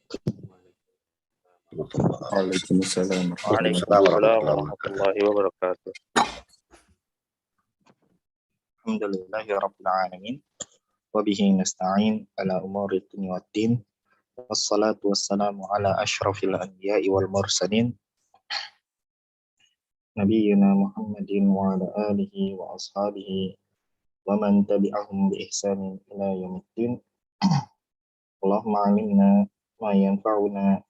Waalaikumsalam Waalaikumsalam warahmatullahi wabarakatuh. Alhamdulillahirabbil alamin wa bihi nasta'in ala umuri dunya waddin. Wassalatu wassalamu ala asyrafil anbiya'i wal mursalin nabiyyina Muhammadin wa ala alihi wa ashabihi wa man tabi'ahum bi ihsanin ila yaumiddin. Allahumma 'allimna ma yanfa'una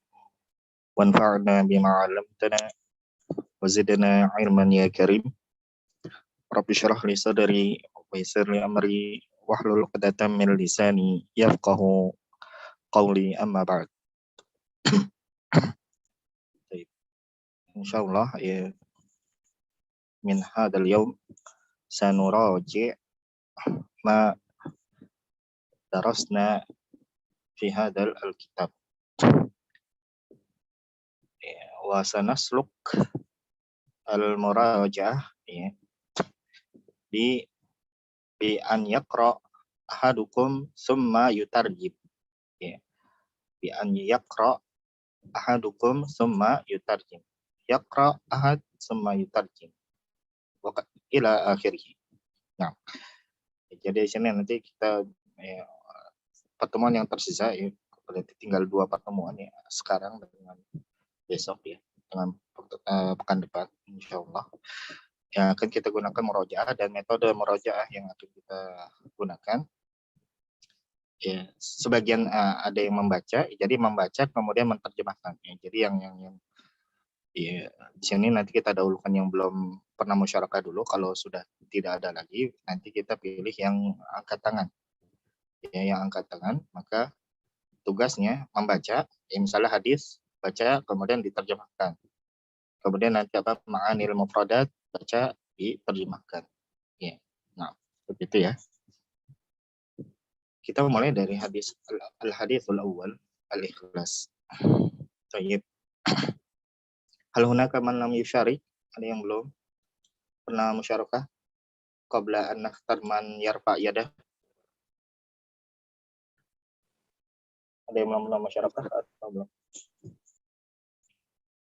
wanfa'na bima 'allamtana wa zidna 'ilman ya karim. Rabbi syrah li sadri wa yassir li amri wahlul 'uqdatam min lisani yafqahu qawli, amma ba'd. Insyaallah ya, min hadzal yaum sanuraji' ma darasna fi hadzal alkitab wa sanasluk al-muraja'ah ya bi an yaqra ahadukum summa yutarjim ya, bi an yaqra ahadukum summa yutarjim, yaqra ahad summa yutarjim wa ila akhirih. Nah, jadi di sini nanti kita pertemuan yang tersisa ya, berarti tinggal 2 pertemuan ya, sekarang dengan besok ya, dengan pekan depan insyaallah. Yang akan kita gunakan murojaah, dan metode murojaah yang akan kita gunakan ya, sebagian ada yang membaca, jadi membaca kemudian menerjemahkan ya. Jadi yang ya, di sini nanti kita dahulukan yang belum pernah musyarakah dulu. Kalau sudah tidak ada lagi, nanti kita pilih yang angkat tangan ya, yang angkat tangan. Maka tugasnya membaca ya, misalnya hadis baca kemudian diterjemahkan, kemudian nanti ma'anil mufradat baca diterjemahkan ya. Nah, begitu ya. Kita mulai dari hadis al-haditsul awwal al-ikhlas. Baik. Hal hunaka man lam yusyarik, ada yang belum pernah musyarakah qabla an nakhtar man yarfa yadah? Ada yang belum pernah musyarakah atau belum?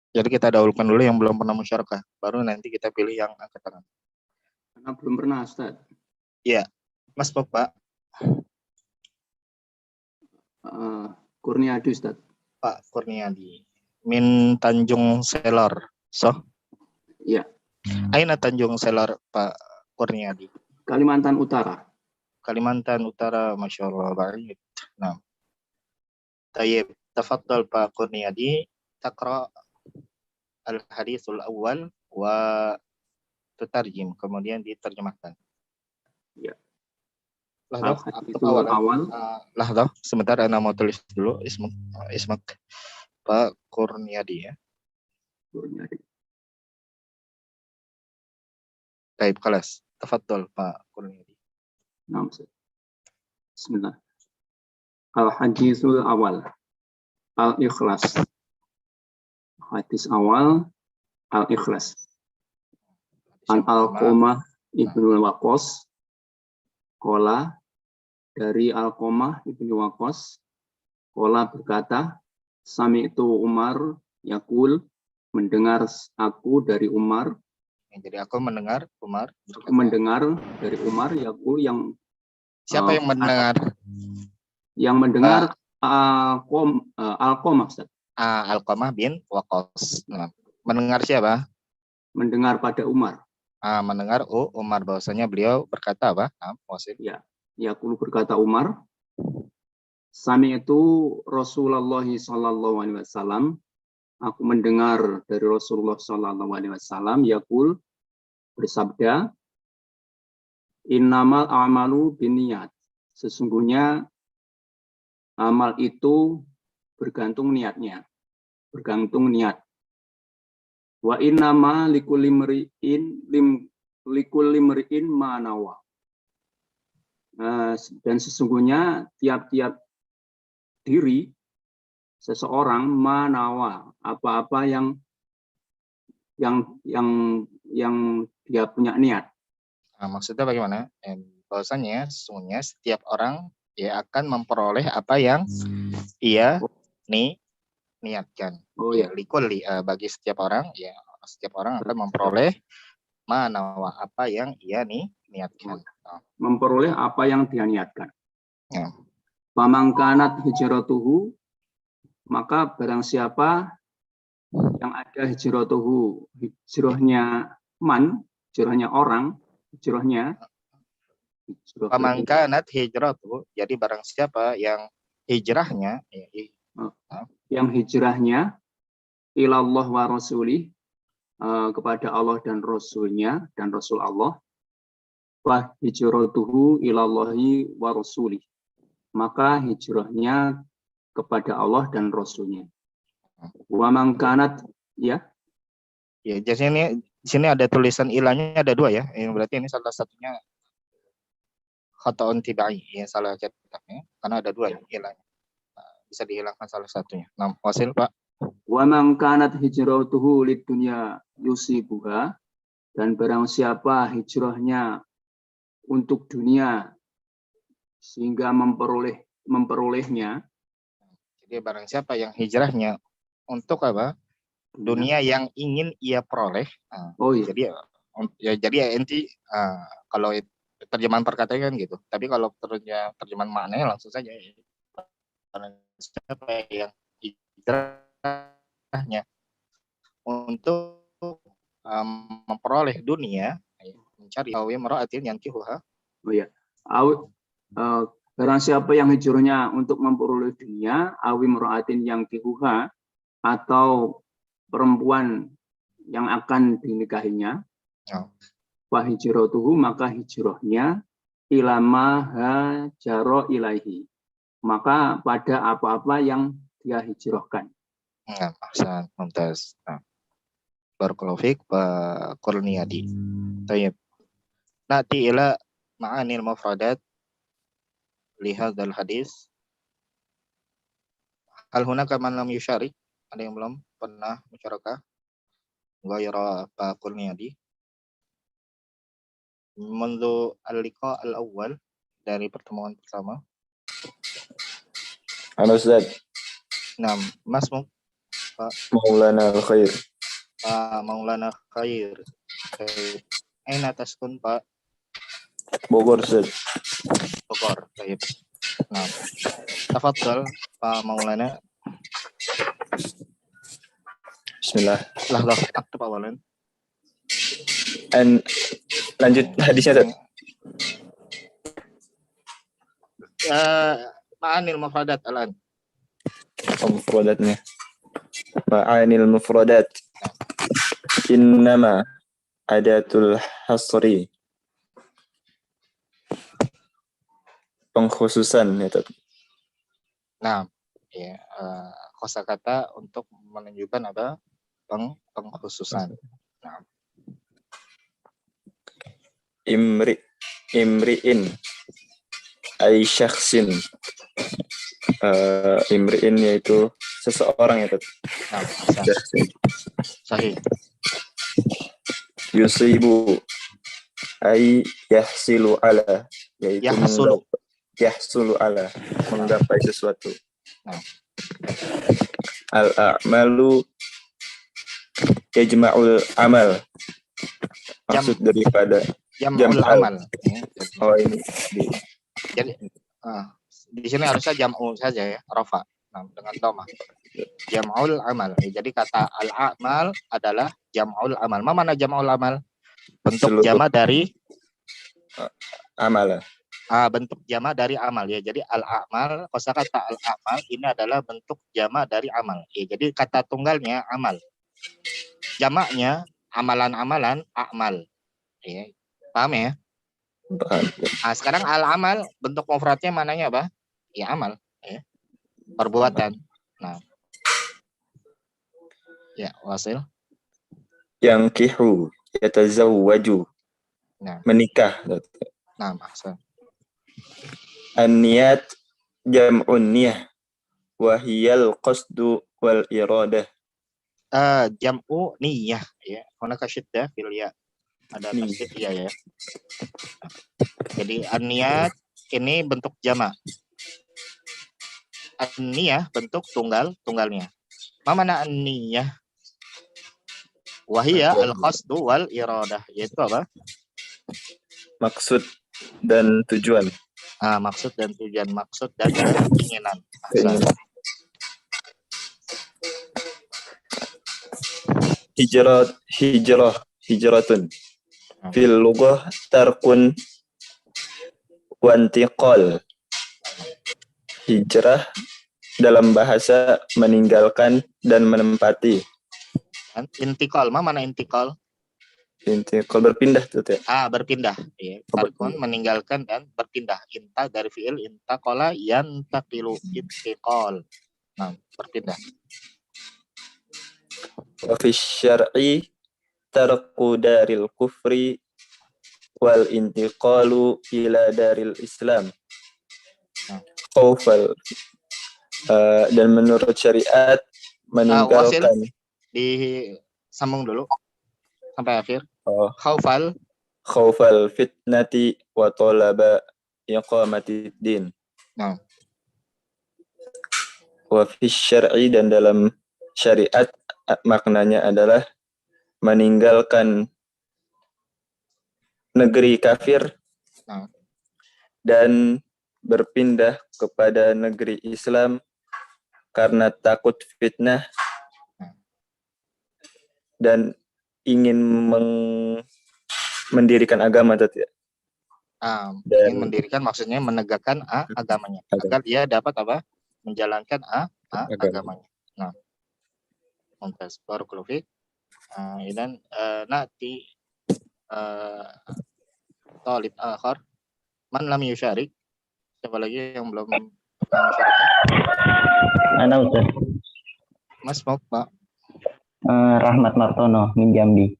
Jadi kita dahulukan dulu yang belum pernah musyarakah, baru nanti kita pilih yang angkat tangan. Karena belum pernah, Ustaz. Iya, Mas Bapak. Kurniadi, Ustaz. Pak Kurniadi. Min Tanjung Selor. So? Iya. Aina Tanjung Selor, Pak Kurniadi? Kalimantan Utara. Kalimantan Utara, Masya Allah, baik. Nah, tayyib, tafaddal Pak Kurniadi, takra al-haditsul awal wa tutarjim, kemudian diterjemahkan. Ya. Lahdah, awal. Lahdah, sebentar ana mau tulis dulu ismak Pak Kurniadi ya. Kurniadi. Baik, kelas. Tafaddal Pak Kurniadi. Nah, bismillah. Al-haditsul awal. Al-ikhlas. Hadis awal al-ikhlas. An Alqamah ibnu Waqqas qala, dari Alqamah ibnu Waqqas qala berkata, sami'tu Umar yaqul, mendengar aku dari Umar. Jadi aku mendengar Umar berkata. Mendengar dari Umar yaqul, yang siapa yang mendengar? Yang mendengar Alqamah, Ustaz. Alqamah bin Waqqas. Nah, mendengar siapa? Mendengar pada Umar. Mendengar Umar, bahwasanya beliau berkata apa? Ya, yaqul berkata Umar, sami'tu Rasulullah sallallahu alaihi wasallam, aku mendengar dari Rasulullah sallallahu alaihi wasallam yaqul, bersabda, innamal a'malu binniyat, sesungguhnya amal itu bergantung niatnya, bergantung niat. Wa innama likulli mri'in ma nawa. Dan sesungguhnya tiap-tiap diri seseorang manawa, apa-apa yang dia punya niat. Maksudnya bagaimana? Bahwasanya sesungguhnya setiap orang ya akan memperoleh apa yang ia niatkan. Oh Ya, ya. likulli bagi setiap orang, ya setiap orang akan memperoleh manawa apa yang ia niatkan. Memperoleh apa yang dia niatkan. Ya. Pamangkanat hijratuhu, maka barang siapa yang ada hijratuhu, hijrahnya man, hijrahnya orang, hijrahnya Pamangkanat hijratuhu, jadi barang siapa yang hijrahnya, yang hijrahnya ilallah wa rasulih, kepada Allah dan Rasulnya dan Rasul Allah, wa hijratuhu ilallahi wa rasulih, maka hijrahnya kepada Allah dan Rasulnya. Wa mangkanat, ya. Ya, jadi ini di sini ada tulisan ilahnya ada 2 ya. Yang berarti ini salah satunya khata'un tibai, ya salah cetaknya karena ada 2 ya ilahnya. Bisa dihilangkan salah satunya. Nah, Wasil Pak. Wa man kanat hijratuhu lidunya yusibuha, dan barang siapa hijrahnya untuk dunia sehingga memperolehnya. Jadi barang siapa yang hijrahnya untuk apa? Dunia yang ingin ia peroleh. Oh iya. Jadi inti kalau terjemahan perkataan kan gitu. Tapi kalau terjemahan maknanya langsung saja ya. Barang siapa yang hijrahnya untuk memperoleh dunia, mencari imra'atin yankihuha. Oh ya. Barang siapa yang hijrahnya untuk memperoleh dunia, awi imra'atin yankihuha, atau perempuan yang akan dinikahinya, wa hijratuhu, maka hijrahnya ilama hajaro ilaihi, maka pada apa-apa yang dia hijrahkan. Ahsan, mumtaz. Barakallahu fiik Pak Kurniadi. Tayyib. Nati ila ma'anil mufradat li hadzal hadis. Hal hunaka man lam yusyarik? Ada yang belum pernah musyarakah? Ghaira Pak Kurniadi. Mundu al-liqa al-awwal, dari pertemuan pertama. Halo Ustaz. Nah, Mas Pak Maulana Al-Khair. Pak Maulana Khair. Aina taskun Pak? Bogor Ustaz. Bogor. Baik. Nah, tafadhal Pak Maulana. Bismillah. Lahdah, aktub awalan. Lanjut hadisnya Ustaz. Ma'anil mufradat alan. Mufradatnya. Ma'anil mufradat. Innama adatul hasri. Pengkhususan ya Ustaz. Nah, ya, kosakata untuk menunjukkan apa? Pengkhususan. Nah. Imri'in ay syakhsin. Imri'in yaitu seseorang ya Ustaz. Nah, sahih. Yusibu ay yahsilu ala, yaitu yahsulu ala, menggapai sesuatu. Nah. Al-a'malu yajma'ul amal. Maksud daripada jam'ul amal. Oh ini. Jadi di sini harusnya jam'u saja ya, rafa. Nah, dengan dhamma. Jam'ul amal. Jadi kata al-a'mal adalah jam'ul amal. Mana jam'ul amal? Bentuk jama dari amal. Bentuk jama dari amal ya. Jadi al-a'mal, kosakata al-a'mal ini adalah bentuk jama dari amal. Ya, jadi kata tunggalnya amal. Jamaknya amalan-amalan a'mal. Ya. Paham ya? Nah, sekarang al-amal bentuk mufradnya mananya apa? Ya amal, ya. Perbuatan. Nah. Ya, Wasil. Yang kihu yatazawwaju. Nah. Menikah. Nah, maksud. An-niyat jam'un niyah wa hiyal qasdu wal iradah. Jam'u niyah ya. Hunaka syiddah fil ya. Ada tasdid ya. Jadi an-niyat ini bentuk jama. An-niyah bentuk tunggalnya. Ma mana an-niyah? Wahia al-qasdu wal iradah. Yaitu apa? Maksud dan tujuan. Maksud dan tujuan. Maksud dan keinginan. Keinginan. Hijratun. Fil lughah tarkun wa intiqal. Hijrah dalam bahasa meninggalkan dan menempati. Intikal, mana intikal? Intikal berpindah tuh ya. Berpindah. Ya. Tarkun meninggalkan dan berpindah. Inta dari fiil intaqala yantaqilu intikal. Nah, berpindah. Wa fi syar'i tarku daril kufri wal intiqalu ila daril Islam. Khaufal dan menurut syariat meninggalkan disambung dulu sampai akhir. Khaufal fitnati wa talaba iqamati din. Wa fi syar'i dan dalam syariat maknanya adalah meninggalkan negeri kafir dan berpindah kepada negeri Islam karena takut fitnah dan ingin mendirikan agama atau tidak? Ingin mendirikan maksudnya menegakkan agamanya agar dia dapat apa? Menjalankan agamanya. Nah, mumtaz. Barakallahu fiik. Dan nanti talib akhar man lam yusyarik. Siapa lagi yang belum musyarakah? Ana Ustaz. Mas mau Pak? Rahmat Martono min Jambi.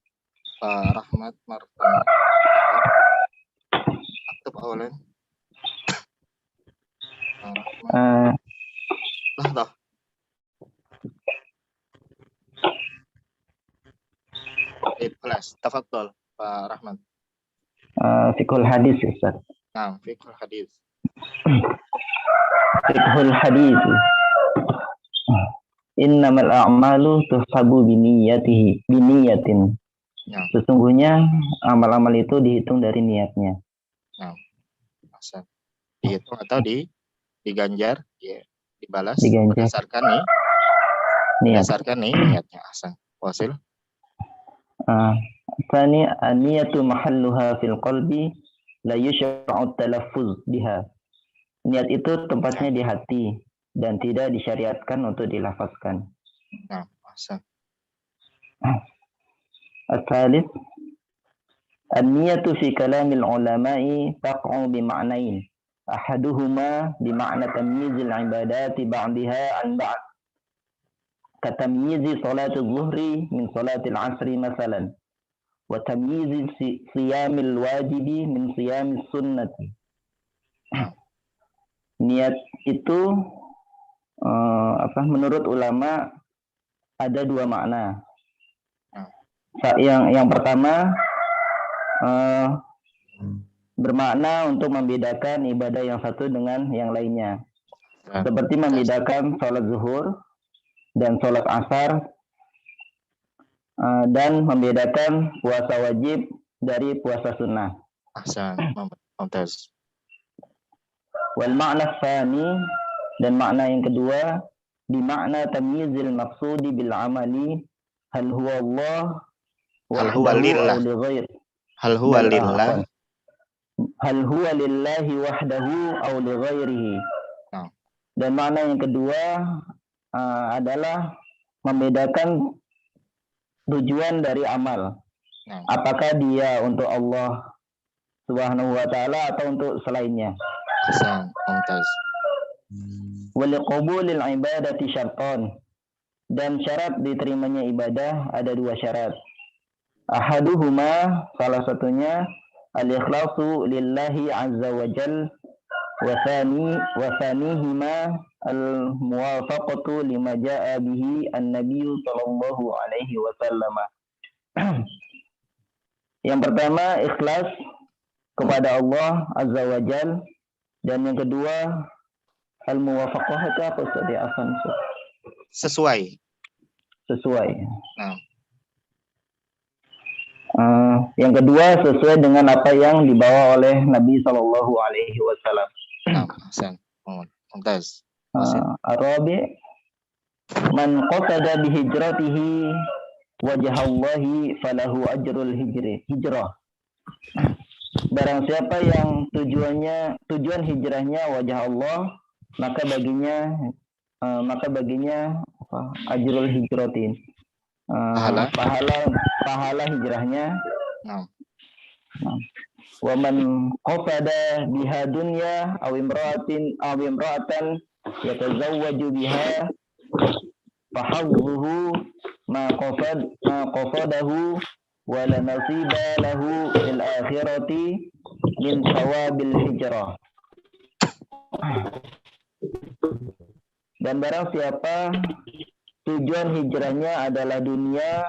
Pak Rahmat Martono. Aktub awalan. Lahdah. Kelas. Tafadhol Pak Rahmat. Fiqhul hadis Ustaz. Fiqhul hadis. Fiqhul hadis. Innamal a'malu tuhsabu biniyatin. Sesungguhnya amal-amal itu dihitung dari niatnya. Dihitung atau diganjar, ya, dibalas berdasarkan niatnya. Wasil. Tsani an-niyatu mahalluha fil qalbi la yusya'u talaffuz biha. Niat itu tempatnya di hati dan tidak disyariatkan untuk dilafazkan. Al-thalith an-niyatu fi kalamil ulama'i taq'u bi ma'nain. Ahaduhuma bi ma'na tamyizil ibadati ba'daha an ba'd. Katamyizi salatul zuhri min salatil asri masalan. Wa tamyizi siyamil wajibi min siyamis sunnati. Niat itu menurut ulama ada dua makna. Yang pertama bermakna untuk membedakan ibadah yang satu dengan yang lainnya. Seperti membedakan sholat zuhur dan sholat asar, dan membedakan puasa wajib dari puasa sunnah. Wal makna tsani, dan makna yang kedua di makna tamyizil maqsudi bil amali hal huwa Allah hal huwa lillah hal huwa lillahi wahdahu aw li ghairihi. Dan makna yang kedua adalah membedakan tujuan dari amal. Apakah dia untuk Allah Subhanahu wa taala atau untuk selainnya. Wal qabulil ibadati syartan, dan syarat diterimanya ibadah ada dua syarat. Ahaduhuma, salah satunya al-ikhlasu lillahi azza wa jal, wa thanihima al-muwafaqatu lima jaa bihi an-nabiy sallallahu alaihi wasallam. Yang pertama ikhlas kepada Allah azza wa jal, dan yang kedua Al-muwafaqah itu apa Ustaz? Ya, afan, Ustaz. Sesuai. Sesuai. Nah, Yang kedua, sesuai dengan apa yang dibawa oleh Nabi Shallallahu Alaihi Wasallam. nah, Hasan. Mumtaz. Wasit. Arabi, man qasada bihijratihi wajhallahi falahu ajrul hijrah. Barang siapa yang tujuan hijrahnya wajah Allah, maka baginya ajrul hijratin. Pahala hijrahnya. Nah. Wa man qasada biha dunya aw imra'atan yatazawwaju biha fahawwuhu ma qasadahu wa la nasiba lahu fil akhirati min thawabil hijrah. Dan barang siapa tujuan hijrahnya adalah dunia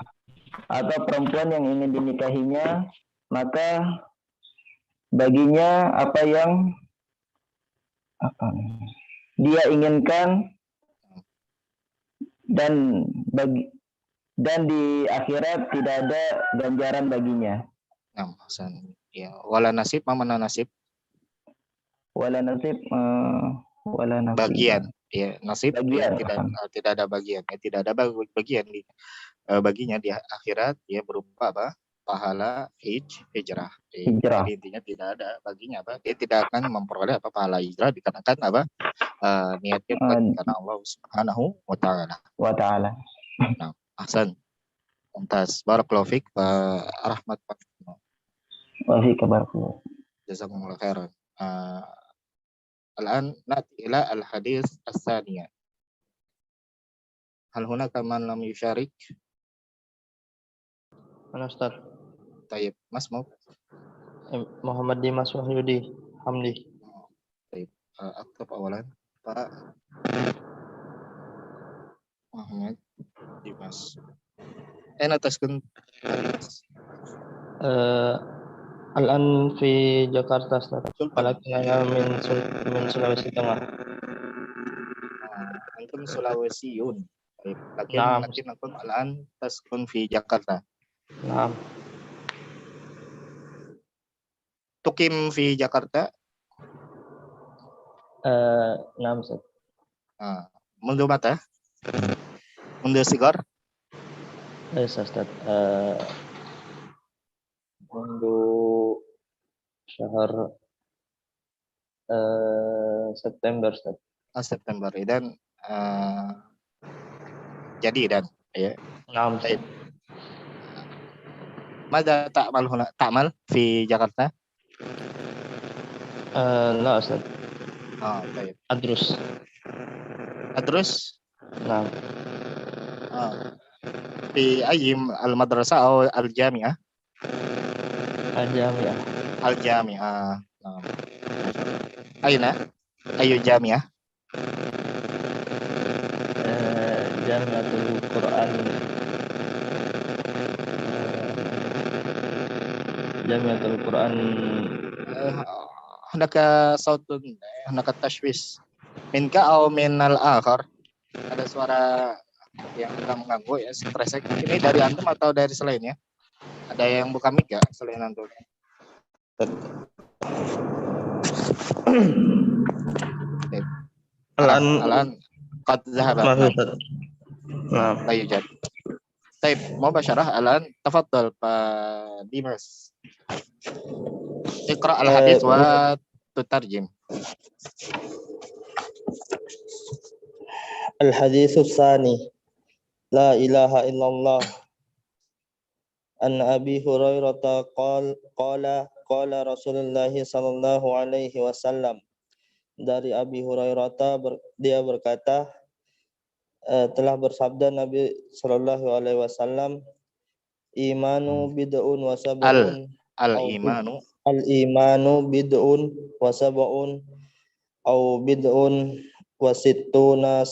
atau perempuan yang ingin dinikahinya, maka baginya apa yang dia inginkan dan di akhirat tidak ada ganjaran baginya. Nah, Hasan. Ya, wala nasib, mana nasib? Wala nasib, wala nasib. Bagian. Ya, nasib bagian. Ya, tidak ada bagian. Ya, tidak ada bagian baginya di akhirat, ya, berupa apa? Pahala hijrah. Jadi intinya tidak ada baginya apa? Dia tidak akan memperoleh apa pahala hijrah dikarenakan apa? Niatnya bukan karena Allah Subhanahu wa taala. Nah, Hasan. Mumtaz. Barakallahu fiik wa rahmat. Wa fiik barakallahu. Jazakumullah khairan. Al-an nati ila al-hadis as-saniyah. Hal hunaka man lam yusharik? Mana Ustaz? Tayyib, Mas mau? Muhammad Dimas Wahyudi Hamdi. Tayyib, aktab awalan Pak Muhammad Dimas. Aina taskun? Al-an fi Jakarta Ustaz. Walakinana min Sulawesi Tengah. Antum Sulawesiun. Lakin akum al-an taskun fi Jakarta. Naam. Tukim fi Jakarta? Naam Ustaz. Mundu mata? Mundu sigar? Ustaz. Mundu syahr September Ustaz. September dan jadi dan ya. Naam Ustaz. Mada ta'mal fi Jakarta? La Ustaz. Baik. Adrus? Naam. Fi ayyim al-madrasah atau al-jami'ah? Al-Jami'ah. Al-jami'ah. Aina? Ayu jami'ah? Jami'atul Quran. Jami'atul Quran. Hendak sautun, hendak tashwis. Minka atau minal akhar? Ada suara yang mengganggu ya, stres. Ini dari antum atau dari selainnya? Ada yang buka mic ya selain antum? Alan qad zahaba. Nah, la yujad. Taib, mau basyarah alan tafaddal Pak Dimas. Iqra al-hadits wa tutarjim. Al-haditsus tsani. La ilaha illallah. An Abi Hurairah qala Rasulullah sallallahu alaihi wasallam. Dari Abi Hurairah dia berkata, telah bersabda Nabi sallallahu alaihi wasallam, imanu bid'un wa sab'un al-imanu bid'un wa sab'un au bid'un wa sittuna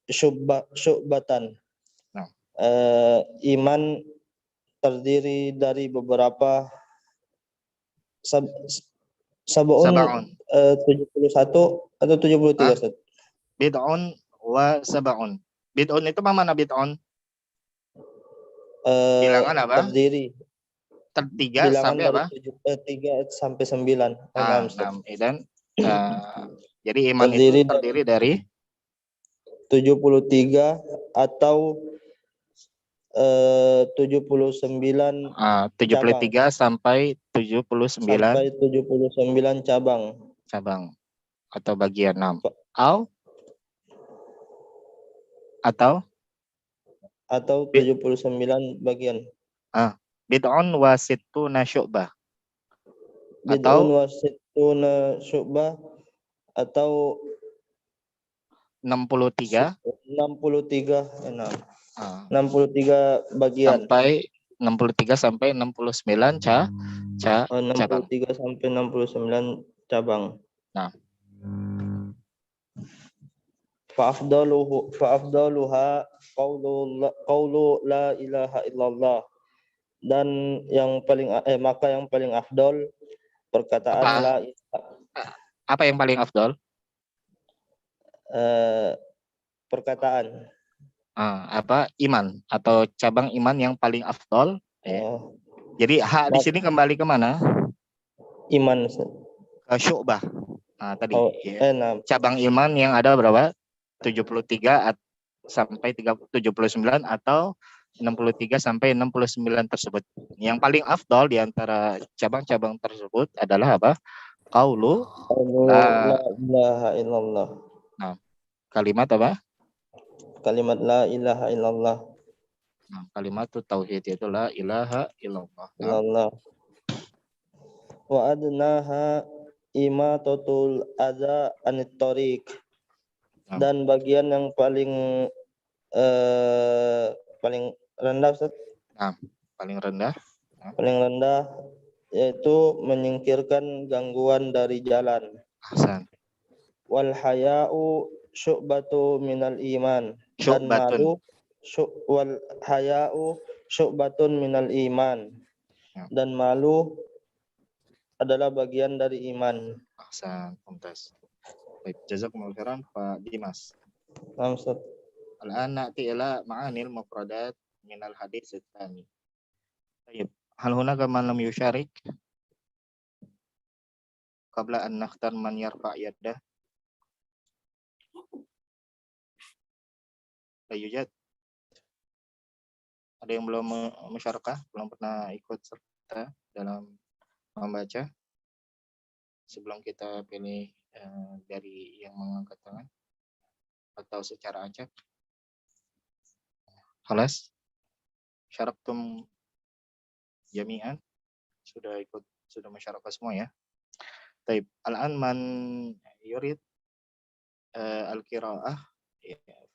syu'batan. Iman terdiri dari beberapa sab'un 71 atau 73 Ustaz? Bid'un wa sab'un. Bid'un itu apa mana bid'un? Bilangan apa? Terdiri. 3 Bilangan sampai dari apa? 3 sampai 9. Ah, 6. 6. Dan jadi iman itu terdiri dari 73 atau 79 73 sampai 79 sampai 79 cabang. cabang atau bagian 6. Atau 79 bagian. bid'un wa sittuna syu'bah. Bid'un wa sittuna syu'bah atau 63 63 bagian. sampai 63 sampai 69 cabang. 63 sampai 69 cabang. Nah. Fa'afdaluha qawlu la ilaha illallah. Dan yang paling maka yang paling afdal perkataan la ilaha. Apa yang paling afdal? Perkataan. Iman atau cabang iman yang paling afdal. Jadi hak di sini kembali ke mana? Iman. Ke syu'bah. Tadi. Nah. Cabang iman yang ada berapa? 73 sampai 79 atau 63 sampai 69 tersebut. Yang paling afdal di antara cabang-cabang tersebut adalah apa? Qaulu la ilaha illallah. Nah, kalimat apa? Kalimat la ilaha illallah. Nah, kalimat tauhid itu la ilaha illallah. Allah. Wa adnaha imatatul adza anit thariq. Dan bagian yang paling rendah, Ustaz. Paling rendah. Paling rendah yaitu menyingkirkan gangguan dari jalan. Hasan. Wal haya'u syu'batu minal iman. Dan malu wal haya'u syu'batun minal iman. Dan malu adalah bagian dari iman. Hasan, mumtaz. Baik, jazakumullahu khairan Pak Dimas. Ustaz. Al-an na'ti ila ma'anil mufradat minal hadits tsani. Baik, hal hunaka man lam yusharik? Qabla an nakhtar man yarfa' yadah. Yujad. Ada yang belum musyarakah, belum pernah ikut serta dalam membaca? Sebelum kita pilih dari yang mengangkat tangan atau secara acak. Khalas? Syaraktum jami'an? Sudah musyarakah semua ya? Taib. Al-an man yurid al-qira'ah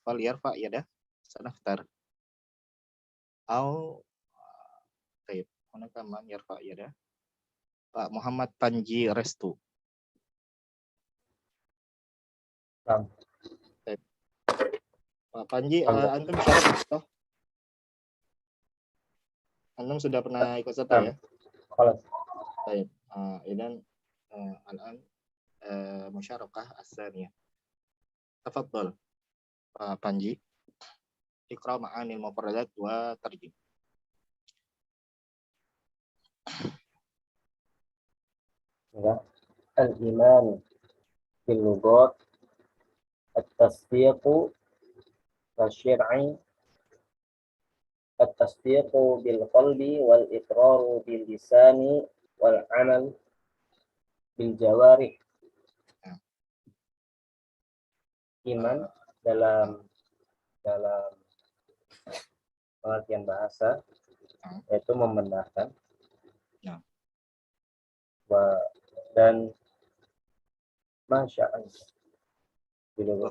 fal yarfa' yadah sanaftar. Taib. Hunaka man yarfa' yadah. Pak Muhammad Panji Restu. Pak Panji, antum syarat? Antum sudah pernah ikut serta ya? Baik. Idan al-an musyarakah as-saniyah. Tafadhal Pak Panji. Iqra ma'anil mufradat wa tarjim. Al-iman fil lughat at-tasdiqu wasyir'i at-tasdiqu bil qalbi wal iqraru bil lisani wal amal bil jawarih. Iman dalam pengertian bahasa yaitu membenarkan dan masya'an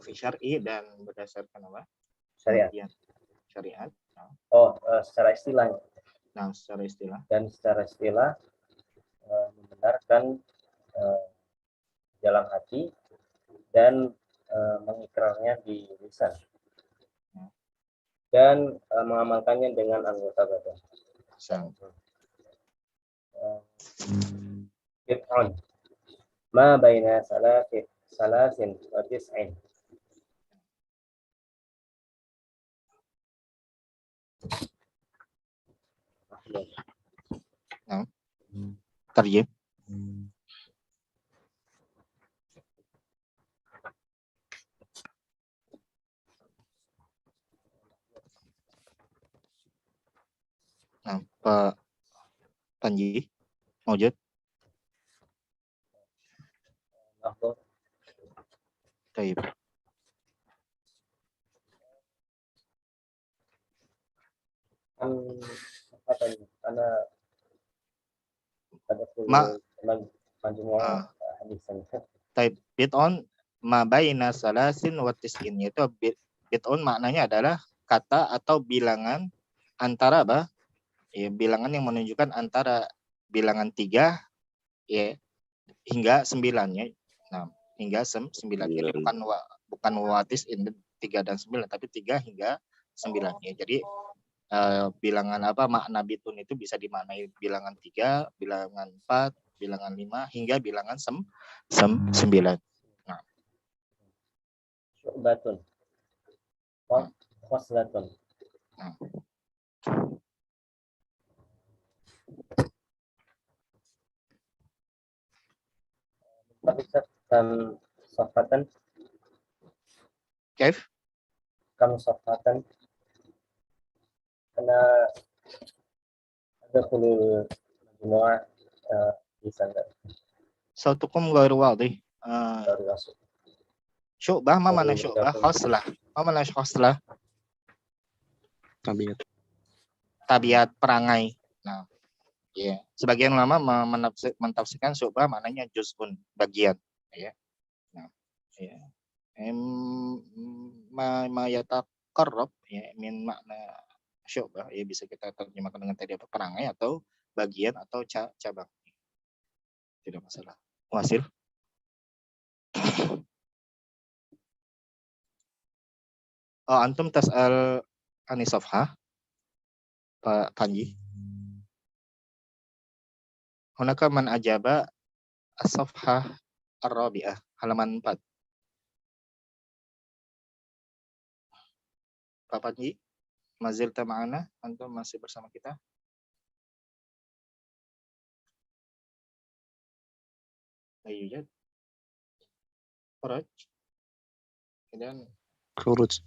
Fi syar'i dan berdasarkan apa? Syariat. Secara istilah. Nah, secara istilah. Dan secara istilah membenarkan dalam hati dan mengikrarnya di lisan. Dan mengamalkannya dengan anggota badan. Bid'un ma baina salasin wa tis'in. Nah, tarjim. Nah, Pak Panji, Maujud. أفضل Taib. عن صفحة أنا أدخل Ma- مجموعة Ah, حديثا. Taib. Bid'un ma baina salasin wa tis'in, yaitu bid'un maknanya adalah kata atau bilangan antara apa? Ya, bilangan yang menunjukkan antara bilangan 3 ya hingga 9 ya. Nah, hingga 9. Jadi bukan watis ini 3 dan 9 tapi 3 hingga 9 ya. Jadi bilangan apa makna bitun itu bisa dimaknai bilangan 3, bilangan 4, bilangan 5 hingga bilangan 9. Nah, شعبة خصلة. nah. كم صفحة Kaif? كم صفحة أنا أدخل مجموعة حديثا Sautukum ghairu wadih. dari Rasul. Syu'bah, ma mana syu'bah? Khoslah. Ma mana khoslah? Tabiat perangai. Nah, ya. Sebagian ulama mentafsirkan syu'bah maknanya juz'un, bagian, ya. Nah, ya. Ma yataqarrab ya min makna syu'bah ya bisa kita terjemahkan dengan tadi apa perangai atau bagian atau cabang. Tidak masalah. Wasil. Oh, antum tas'al ani safhah Pak Panji. Hunaka man ajaba as-safhah ar-rabi'ah, halaman 4. Pak Panji, mazilta ma'ana? Antum masih bersama kita? Ayyujad. Khuruj. Dan Khuruj.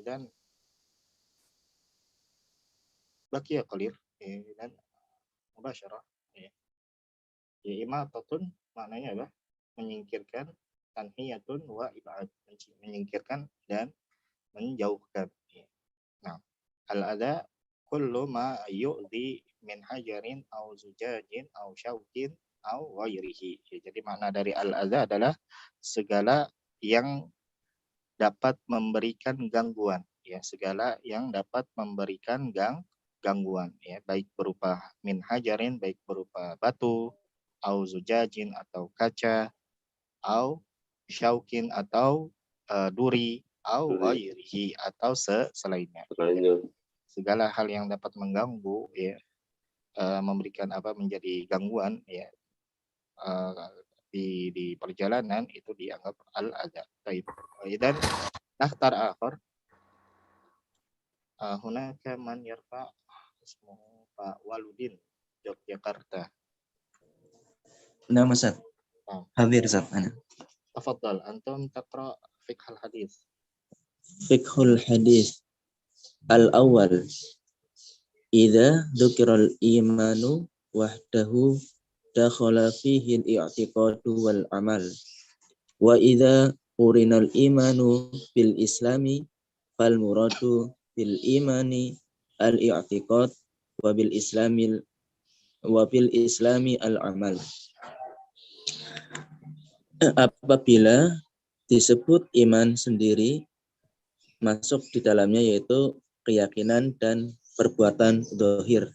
dan baqiya qalil dan mubasyarah ya. Ya imatatun maknanya apa? Menyingkirkan, tanhiyatun wa ibad, menyingkirkan dan menjauhkan. Ya. Nah, al-adha kullu ma yu'dhi min hajarin au zujajin au syaukin au ghairihi. Ya, jadi makna dari al-adha adalah segala yang dapat memberikan gangguan, ya, segala yang dapat memberikan gangguan, ya, baik berupa min hajarin, baik berupa batu, au zujajin atau kaca, au syaukin atau duri, au ghairihi atau selainnya. Segala hal yang dapat mengganggu, ya, memberikan apa menjadi gangguan, ya, di perjalanan itu dianggap al-adha. Baik. Dan nahtar akhir hunaka man yarfa ismuhu Pak Waludin Yogyakarta. نعم أستاذ حاضر أستاذ أنا. تفضل أنتم تقرأ فقه الحديث. فقه الحديث الأول إذا ذكر الإيمان وحده دخل فيه الاعتقاد والعمل وإذا قرن الإيمان بالإسلام فالمراد بالإيمان الاعتقاد وبالإسلام العمل. Apabila disebut iman sendiri masuk di dalamnya yaitu keyakinan dan perbuatan zahir.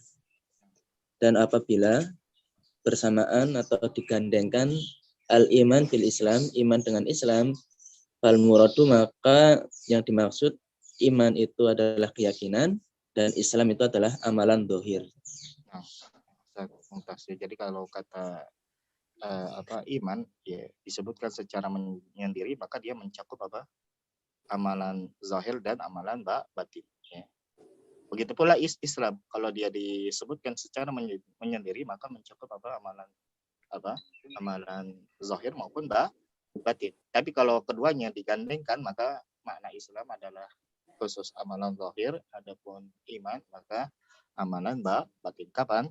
Dan apabila bersamaan atau digandengkan al-iman bil Islam, iman dengan Islam, fal muradu maka yang dimaksud iman itu adalah keyakinan dan Islam itu adalah amalan zahir. Nah, jadi kalau kata iman ya disebutkan secara menyendiri maka dia mencakup apa amalan zahir dan amalan batin ya. Begitu pula Islam, kalau dia disebutkan secara menyendiri maka mencakup amalan zahir maupun batin. Tapi kalau keduanya digandengkan maka makna Islam adalah khusus amalan zahir, adapun iman maka amalan batin. Kapan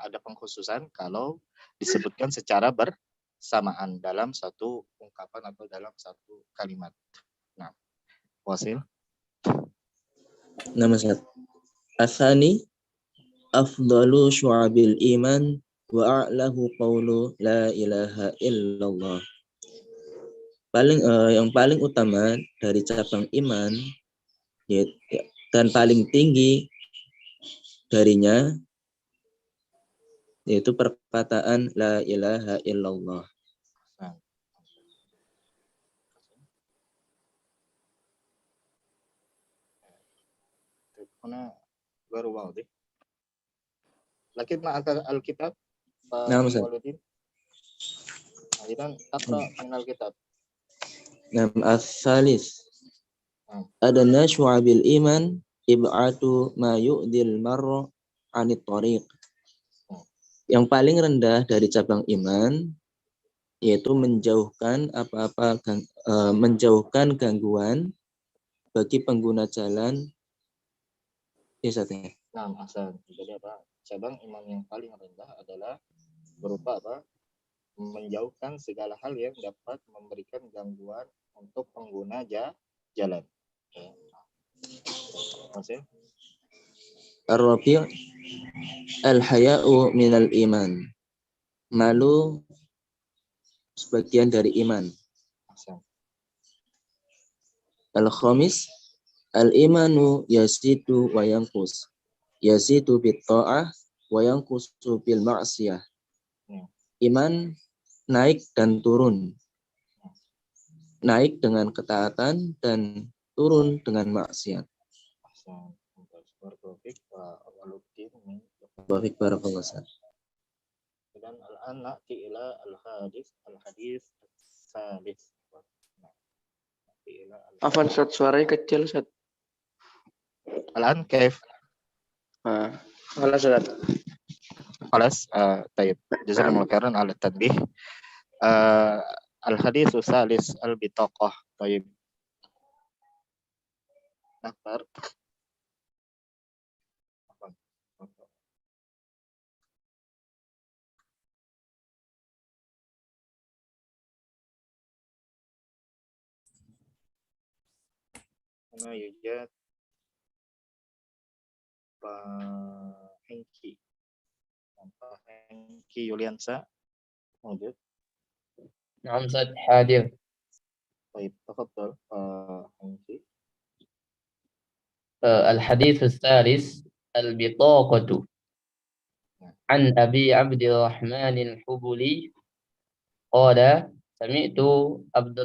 ada pengkhususan? Kalau disebutkan secara bersamaan dalam satu ungkapan atau dalam satu kalimat. Nah, Wasil. Nama Ustaz. Asani afdalu syu'abil iman wa a'lahu qawlu la ilaha illallah. Yang paling utama dari cabang iman dan paling tinggi darinya yaitu perkataan la ilaha illallah. Huna baru واضح. لكن مع الكتاب نعم أستاذ. إذا تقرأ من الكتاب. Nam as-salis adana syu'abil iman ib'atu ma yu'dil marra 'anit thariq. Yang paling rendah dari cabang iman yaitu menjauhkan menjauhkan gangguan bagi pengguna jalan. Nah, asal. Jadi cabang iman yang paling rendah adalah berupa menjauhkan segala hal yang dapat memberikan gangguan untuk pengguna jalan. Masih? Ar-rabi' al-haya'u minal iman. Malu sebagian dari iman. Al-khamis al-imanu yazidu wa yanqus. Yazidu bit ta'ah wa yanqusu bil ma'siyah. Iman naik dan turun. Naik dengan ketaatan dan turun dengan maksiat. Baik, barakallahu. Dan al-an na'ti ila al-hadis salis. Afan Ustaz, suaranya kecil Ustaz. Al-an kaif? Halo Ustaz. خلاص طيب جزاكم الله خيرا على التنبيه. الحديث الثالث البطاقة. طيب نختار هنا يوجد Hengki Yuliansa موجود. نعم أستاذ حاضر. طيب تفضل هengki. الحديث الثالث البطاقة عن أبي عبد الرحمن الحبلي قال سمعت عبد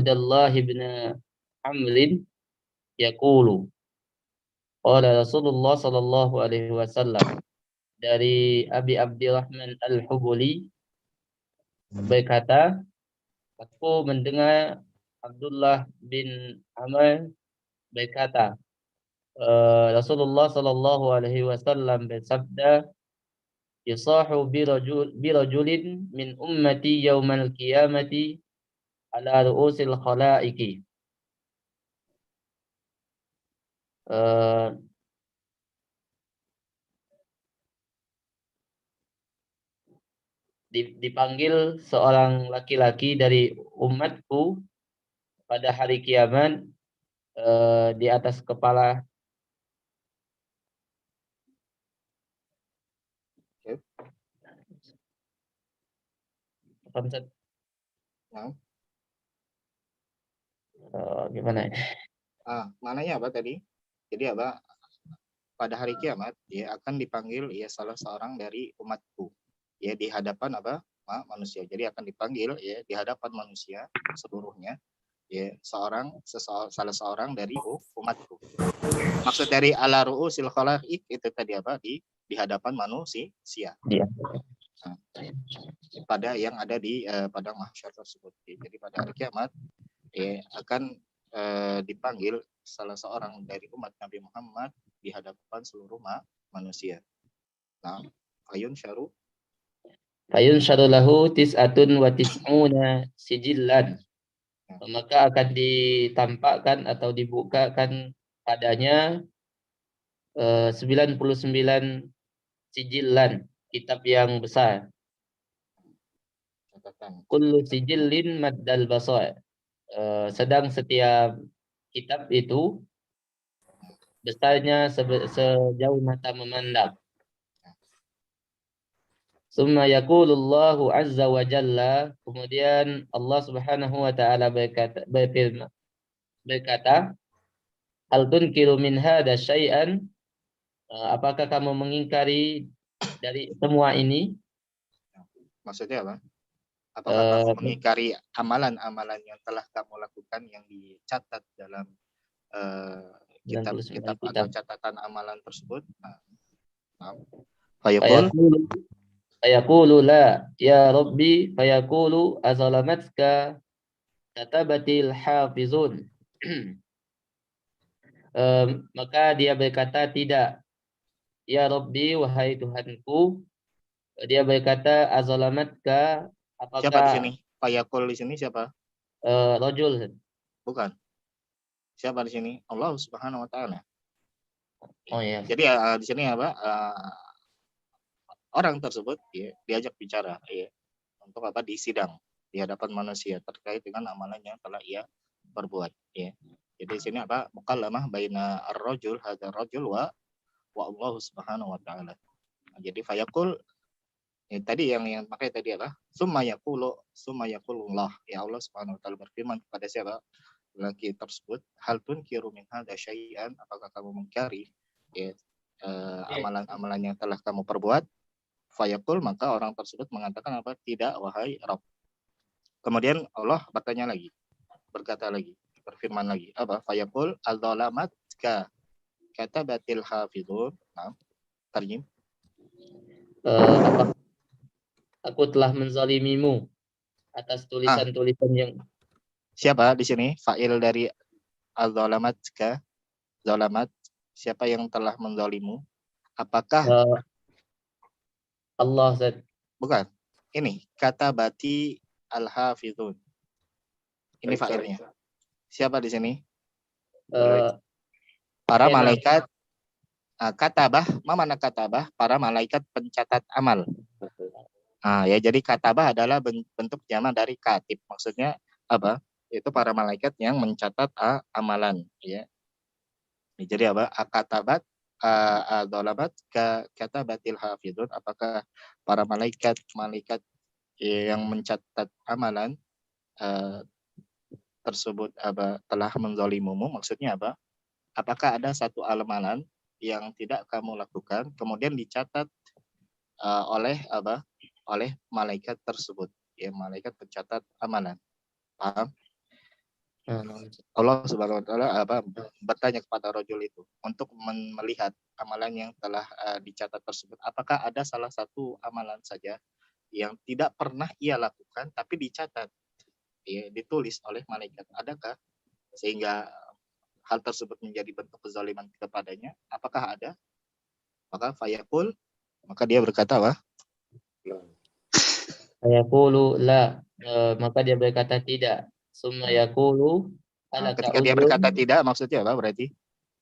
الله بن عمرو يقول قال رسول الله صلى الله عليه وسلم. Dari Abi Abdurrahman Al-Hubuli berkata, aku mendengar Abdullah bin Amr berkata, Rasulullah sallallahu alaihi wasallam bersabda, yusahu birajulin min ummati yaumal qiyamati ala ru'usil khalaiqi. Dipanggil seorang laki-laki dari umatku pada hari kiamat di atas kepala. Gimana? Mananya apa tadi? Jadi pada hari kiamat dia akan dipanggil salah seorang dari umatku. Di hadapan manusia. Jadi akan dipanggil di hadapan manusia seluruhnya salah seorang dari umatku. Maksud dari ala ru'usil khalaiq itu tadi di hadapan manusia. Iya. Pada yang ada di padang mahsyar tersebut. Jadi pada hari kiamat akan dipanggil salah seorang dari umat Nabi Muhammad di hadapan seluruh manusia. Nah, ayun syaru Fayunsharu lahu tis'atun wa tis'una sijillan. Maka akan ditampakkan atau dibukakan padanya 99 sijillan, kitab yang besar. catatan. Kullu sijillin maddal basar. Sedang setiap kitab itu besarnya sejauh mata memandang. Summa yaqulullahu azza wa jalla, kemudian Allah Subhanahu wa taala berkata, hal tunkiru min hada syai'an, apakah kamu mengingkari dari semua ini? Maksudnya apa? Apakah kamu mengingkari amalan-amalan yang telah kamu lakukan yang dicatat dalam kitab atau catatan amalan tersebut? Fayaqulu la ya Rabbi, fayaqulu azalamatka katabatil hafizun. Maka dia berkata tidak. Ya Rabbi, wahai Tuhanku. Dia berkata azalamatka, apakah siapa di sini? Fayaqul di sini siapa? Rajul. Bukan. Siapa di sini? Allah Subhanahu wa taala. Oh ya. Jadi di sini apa? Orang tersebut diajak bicara untuk apa? Di sidang di hadapan manusia terkait dengan amalan yang telah ia perbuat ya. Jadi di sini apa? Mukallamah baina ar-rajul hadzal rajul wa Allah Subhanahu wa taala. Jadi fayaqul tadi yang pakai tadi apa? Summa yaqulullah. Ya Allah Subhanahu wa taala berfirman kepada siapa? Laki tersebut, hal tunkiru min hadza syai'an, apakah kamu mengingkari amalan-amalan yang telah kamu perbuat? Fayaqul, maka orang tersebut mengatakan apa? Tidak, wahai Rabb. Kemudian Allah berkata lagi, berfirman lagi, apa? Fayaqul al-dzalamatka katabatil hafizun. Nah, terjem. Aku telah menzalimimu atas tulisan-tulisan yang siapa di sini? Fa'il dari al-dzalamatka, zalamat, siapa yang telah menzalimu? Apakah Allah Zat? Bukan. Ini kata bati al-hafizun. Ini fa'ilnya. Siapa di sini? Para malaikat katabah. Ma mana katabah? Para malaikat pencatat amal. Ya, jadi katabah adalah bentuk jamak dari katib. Maksudnya apa? Itu para malaikat yang mencatat amalan. Ya. Jadi apa? Katabat al-dzalamat katabatil hafizun, apakah para malaikat yang mencatat amalan tersebut telah menzalimumu? Maksudnya apa? Apakah ada satu amalan yang tidak kamu lakukan kemudian dicatat oleh malaikat tersebut, ya, malaikat pencatat amalan. Paham? Allah Subhanahu wa taala bertanya kepada rajul itu untuk melihat amalan yang telah dicatat tersebut. Apakah ada salah satu amalan saja yang tidak pernah ia lakukan tapi dicatat, ya, ditulis oleh malaikat? Adakah? Sehingga hal tersebut menjadi bentuk kezaliman kepadanya. Apakah ada? Maka fayaqul, maka dia berkata apa? Fayaqulu la, maka dia berkata tidak. Summa yaqulu, ketika dia berkata tidak, maksudnya apa? Berarti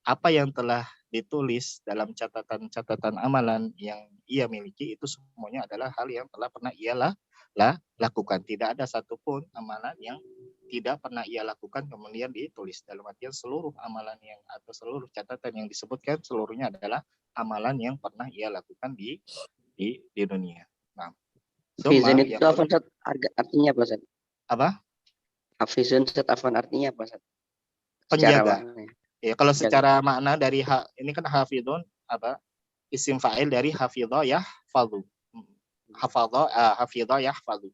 apa yang telah ditulis dalam catatan amalan yang ia miliki itu semuanya adalah hal yang telah pernah ia lakukan. Tidak ada satupun amalan yang tidak pernah ia lakukan kemudian ditulis. Dalam artian seluruh amalan yang atau seluruh catatan yang disebutkan seluruhnya adalah amalan yang pernah ia lakukan di dunia. Nah, hafizun itu artinya apa, Ustaz? Apa? Hafizun artinya apa, Ustaz? Penjaga. Ya, kalau secara makna dari ini kan hafidun apa? Isim fa'il dari hafidha yahfadhu. Hafidha yahfadhu.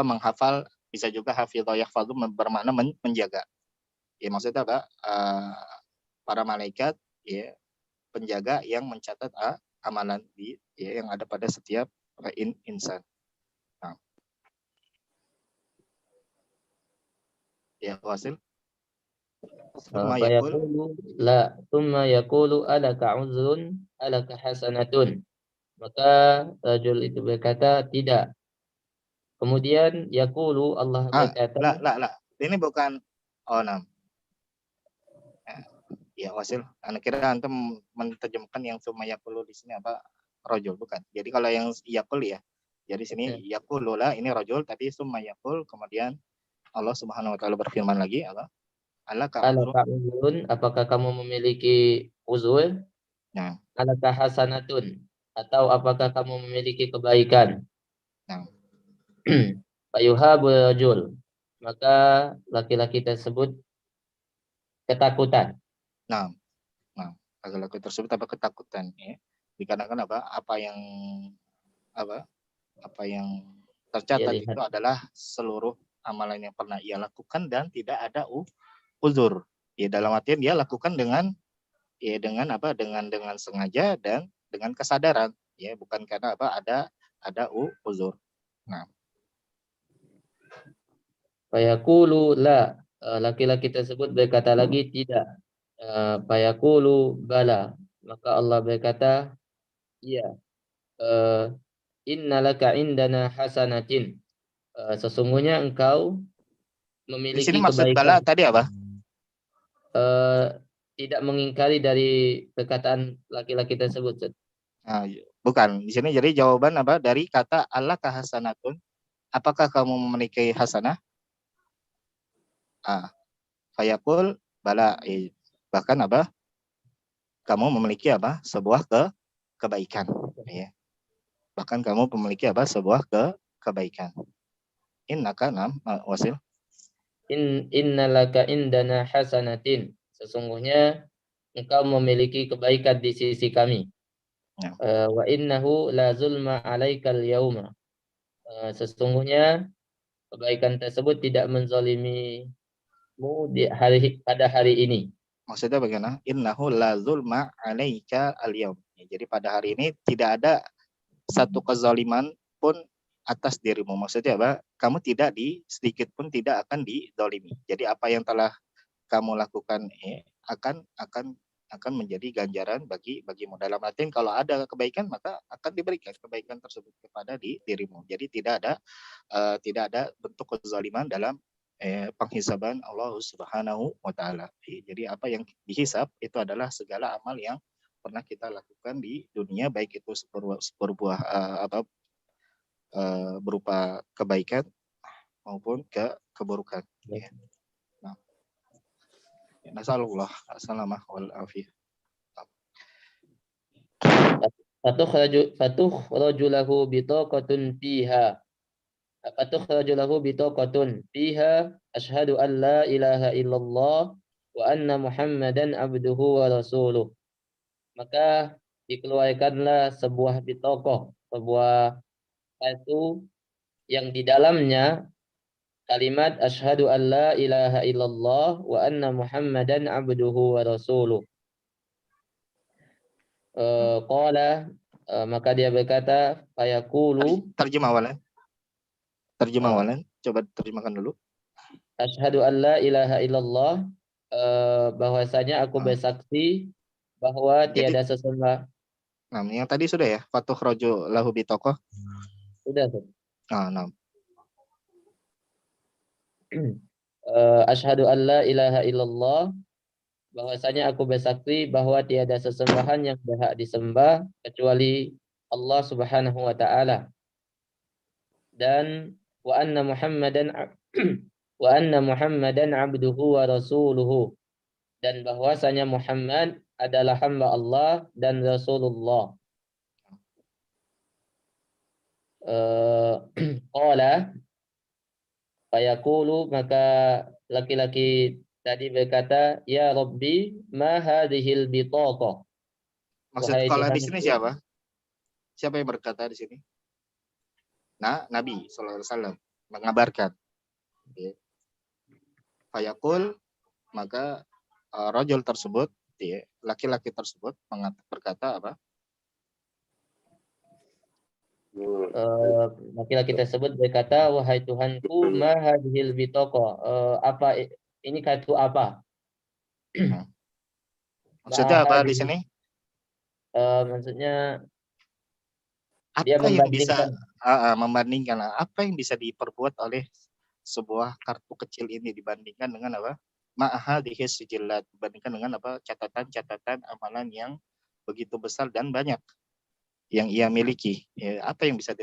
Menghafal, bisa juga hafidha yahfadhu bermakna menjaga. Ya, maksudnya apa? Para malaikat, ya, penjaga yang mencatat amalan yang ada pada setiap insan. Nah. Ya, Wasil. Summa yaqul, Fayaqulu la, thumma yaqulu alaka uzrun, alaka hasanatun. Maka rajul itu berkata tidak. Kemudian yaqulu Allah berkata, la. Ini bukan nah. Ya, Wasil. Anak kira antum menerjemahkan yang summa yaqulu di sini apa? Rajul, bukan. Jadi kalau yang yaqul ya. Jadi sini yaqulu la ini rajul, tapi summa yaqul kemudian Allah Subhanahu wa taala berfirman lagi apa? Alaka uzrun, apakah kamu memiliki uzur? Nah. Alaka hasanatun, atau apakah kamu memiliki kebaikan? Nah. Fayuhabul rajul, maka laki-laki tersebut ketakutan. Nah, laki-laki tersebut apa ketakutan ya? Dikarenakan apa? Apa yang tercatat itu adalah seluruh amalan yang pernah ia lakukan dan tidak ada uzur. Ya, dalam artian dia lakukan dengan sengaja dan dengan kesadaran, ya, bukan karena apa ada uzur. Nah. Fayaqulu la, laki-laki tersebut berkata lagi tidak. Fayaqulu bala, maka Allah berkata iya. Innalaka indana hasanatin, sesungguhnya engkau memiliki Di sini maksud kebaikan. bala tadi apa? Tidak mengingkari dari perkataan laki-laki tersebut. Nah, bukan. Di sini jadi jawaban apa dari kata Allah hasanatun. Apakah kamu memiliki hasanah? Fayaqul bala, bahkan apa? Kamu memiliki apa? Sebuah kebaikan, ya. Bahkan kamu memiliki apa? Sebuah kebaikan. Innaka nam Wasil. Innalaka indana hasanatin, sesungguhnya engkau memiliki kebaikan di sisi kami. Ya. Wa innahu la zulma alaikal yauma, sesungguhnya kebaikan tersebut tidak menzalimimu pada hari ini. Maksudnya bagaimana? Innahu la zulma alaika al-yaum. Jadi pada hari ini tidak ada satu kezaliman pun atas dirimu. Maksudnya apa? Kamu tidak sedikit pun tidak akan dizalimi. Jadi apa yang telah kamu lakukan akan menjadi ganjaran bagimu. Dalam artian kalau ada kebaikan maka akan diberikan kebaikan tersebut kepada dirimu. Jadi tidak ada bentuk kezaliman dalam penghisaban Allah Subhanahu wa taala. Jadi apa yang dihisab itu adalah segala amal yang pernah kita lakukan di dunia, baik itu sebuah berupa kebaikan maupun keburukan. Ya. Nah, nasallallahu salamah wal afiyah. Fatukhraju lahu bitaqatun fiha. Fatukhraju lahu bitaqatun fiha asyhadu an la ilaha illallah wa anna Muhammadan abduhu wa rasuluh. Maka dikeluarkanlah sebuah bitaqah, sebuah kartu yang di dalamnya kalimat asyhadu an la ilaha illallah wa anna Muhammadan abduhu wa rasuluh. Qala, maka dia berkata, fayaqulu, terjemah awalan, coba terjemahkan dulu. Asyhadu an la ilaha illallah, bahwasanya aku bersaksi bahwa tiada sesembah. Nah, yang tadi sudah ya, fatukhraju lahu bitaqah. Sudah, Ustaz. Nah. Asyhadu an la ilaha illallah, bahwasanya aku bersaksi bahwa tiada sesembahan yang berhak disembah kecuali Allah Subhanahu wa taala, dan wa anna Muhammadan abduhu wa rasuluhu, dan bahwasanya Muhammad adalah hamba Allah dan Rasulullah. Qala, fayaqulu, maka laki-laki tadi berkata, ya Rabbi, ma hadhil bitaqah. Maksud kalau di sini siapa? Siapa yang berkata di sini? Nah, Nabi sallallahu alaihi wasallam mengabarkan. Fayaqul, maka rajul tersebut, laki-laki tersebut berkata apa? Laki-laki tersebut berkata, wahai Tuhanku, ma hadhil bitaqah. Apa ini kartu apa? Maksudnya apa di hadhihi- sini? Maksudnya dia Apa yang bisa membandingkan. membandingkan apa yang bisa diperbuat oleh sebuah kartu kecil ini dibandingkan dengan apa? Ma'ahadhihi sijillat, dibandingkan dengan apa? Catatan-catatan amalan yang begitu besar dan banyak yang ia miliki. Ya, apa yang bisa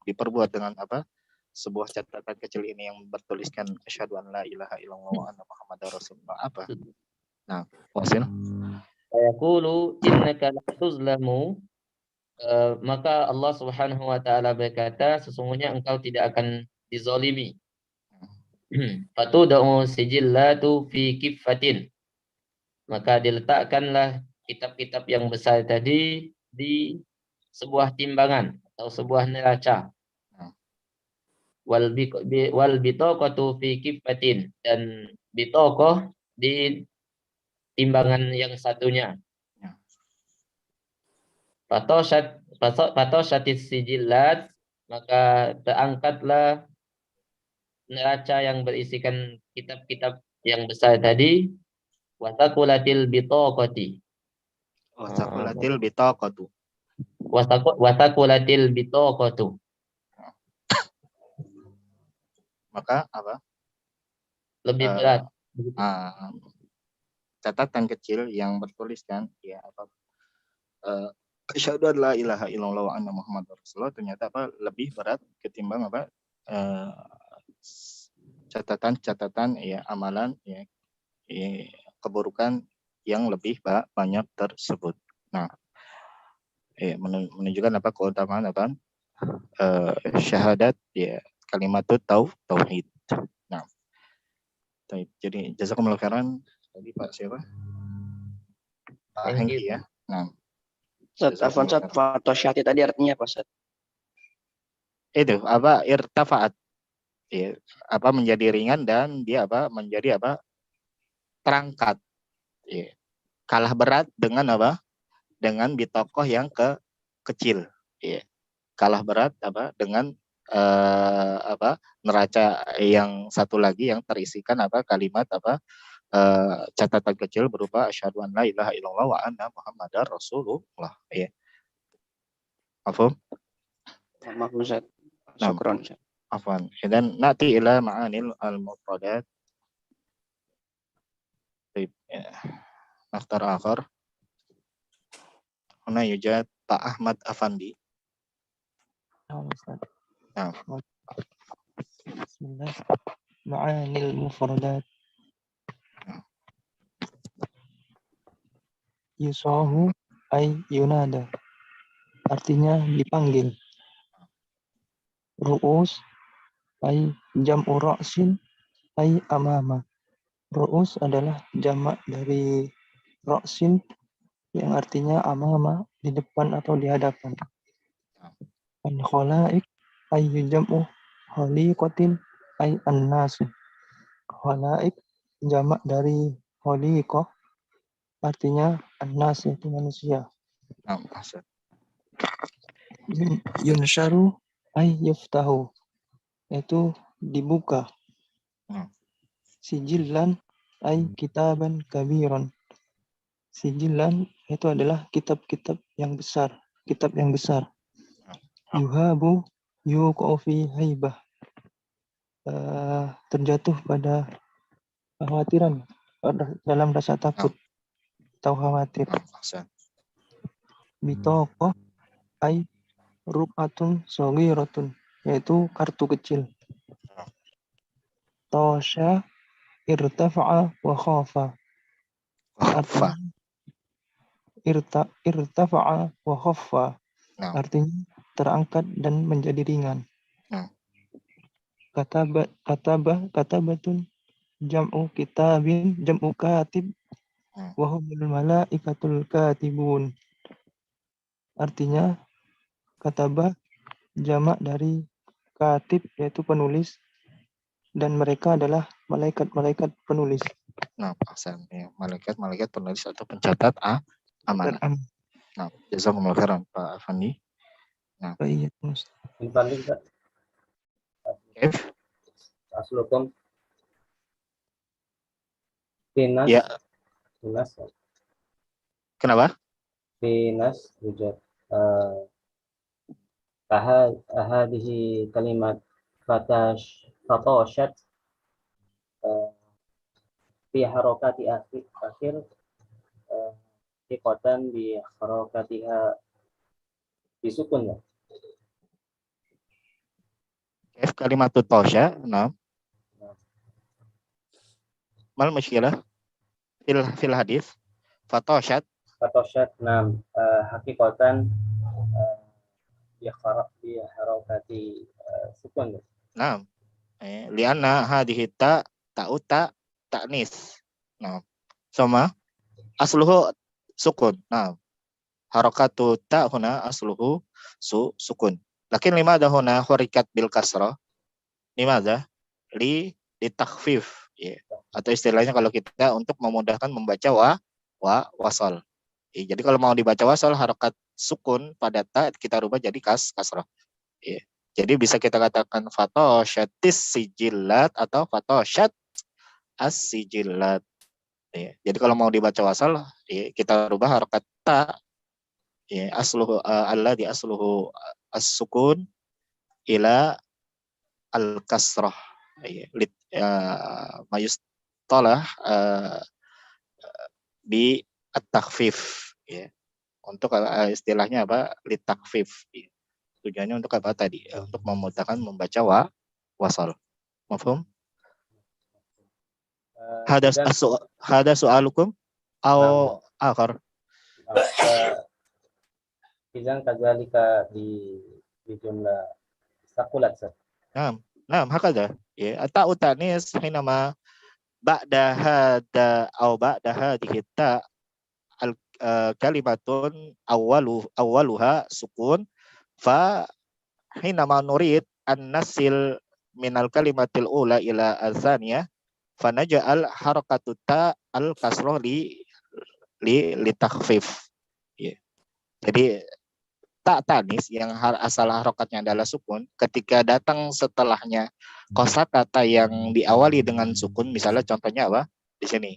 diperbuat dengan apa? Sebuah catatan kecil ini yang bertuliskan asyhadu an la ilaha illallah wa anna muhammadar rasulullah. Apa? Nah, Wasil. Yaqulu innaka la tuzlamu. Maka Allah Subhanahu wa taala berkata, sesungguhnya engkau tidak akan dizalimi. Fatud'u sijillatu fi kiffatin. Maka diletakkanlah kitab-kitab yang besar tadi di sebuah timbangan atau sebuah neraca. Wal bitaqatu fi kiffatin, dan bitaqah di timbangan yang satunya. Fatoshatis sijillat, maka terangkatlah neraca yang berisikan kitab-kitab yang besar tadi. Wasakulatil bitaqati. Wasakulatil bitaqatu. Wasakulatil bitaqatu. Maka apa? Lebih berat. Catatan kecil yang bertuliskan ya apa? Asyhadu an la ilaha illallah wa anna muhammadar rasulullah, ternyata apa? Lebih berat ketimbang apa? Catatan-catatan ya amalan ya, keburukan yang lebih banyak tersebut. Nah, menunjukkan apa keutamaan apa? Syahadat ya, kalimat tauhid. Nah, jadi jazakumullah khairan tadi Pak siapa? Pak Hengki ya. Nah, Ustaz, fatosyati tadi artinya apa, Ustaz? Itu apa? Irtafaat. Ya, apa menjadi ringan dan dia apa? Menjadi apa? Terangkat. Ya. Kalah berat dengan apa? Dengan bitokoh yang kecil. Ya. Kalah berat apa? Dengan apa? Neraca yang satu lagi yang terisikan apa? Kalimat apa? Catatan kecil berupa asyhadu an la ilaha illallah wa anna muhammadar rasulullah. Ya. Afham? Maaf Ustaz. Syukron Ustaz. Afwan. Dan nanti ila ma'anil al-mufradat. Baik. Naftar akhar. Huna yujad Pak Ahmad Afandi. Nah. Bismillah. Ma'anil mufradat. Yusahu ay yunada, artinya dipanggil. Ru'us ay jam'u ra'sin ay amama. Ru'us adalah jamak dari ra'sin yang artinya amama, di depan atau di hadapan. Al khalaik ay jam'u khaliqatin ay an-nasu. Khalaik jamak dari khaliqah, artinya an-nas, itu manusia. Yunsharu ay yuftahu, yaitu dibuka. Sijillan ay kitaban kabiran. Sijillan itu adalah kitab-kitab yang besar, kitab yang besar. Yuhabu yuqa'u fi haibah, terjatuh pada kekhawatiran, dalam rasa takut atau khawatir. Bitaqah ay ru'atun shaghiratun, yaitu kartu kecil. Tasha irtafa'a wa khafa, artinya irtafa'a wa khaffa, artinya terangkat dan menjadi ringan. Katabatun jam'u kitabin jam'u katib wa humul malaikatul katibun, artinya kataba jamak dari katib, yaitu penulis, dan mereka adalah malaikat-malaikat penulis. Nah, ya, malaikat penulis atau pencatat amanah. Nah, jazakumullah khairan Pak Afandi. Baik, Ustaz. Infalik Pak. Kif? Aslukum finas Ya, finas kenapa? finas wujud ahadihi kalimat fatoshat fi harokati akhir ikotan bi harokatiha disukun ya. Kif kalimatut tosya. Nah, mal muskilah fil hadis fatoshat. Fatoshat hakikatan bi harokati sukun ya. Nah, lianna hadhihi ta'uta ta'nis. Nah, sama asluhu sukun. Nah, harakatu ta huna asluhu sukun. Lakin limada huna hurikat bil kasrah? Limada? Li takhfif. Ya. Atau istilahnya kalau kita untuk memudahkan membaca wasal. Ya, jadi kalau mau dibaca wasal harakat sukun pada ta kita rubah jadi kasrah. Ya. Jadi bisa kita katakan fatoshatis sijillat atau fatoshat as-sijillat. Ya. Jadi kalau mau dibaca wasal, ya, kita rubah harakat ta, ya, asluhu alladhi asluhu as-sukun ila al-kasrah. Ya, mayustalah bi at-takhfif. Ya. Untuk istilahnya apa? Litakfif. Ya. Tujuannya untuk apa tadi? Untuk memudahkan membaca wasal. Mafhum? Hada soalukum atau akhar? Izan kadzalika di jumlah sakulat. Nah, hakada. Ya, ta'u tanis hinama ba'da hada au ba'da hadhihi ta al kalimatun awwaluha sukun fa hinama nurid an nasil minal kalimatil ula ila azaniyah fa naj'al harakatu ta al kasrah li takhfif. Ya. Jadi tak tanis yang asal harokatnya adalah sukun, ketika datang setelahnya kosakata yang diawali dengan sukun, misalnya contohnya apa di sini,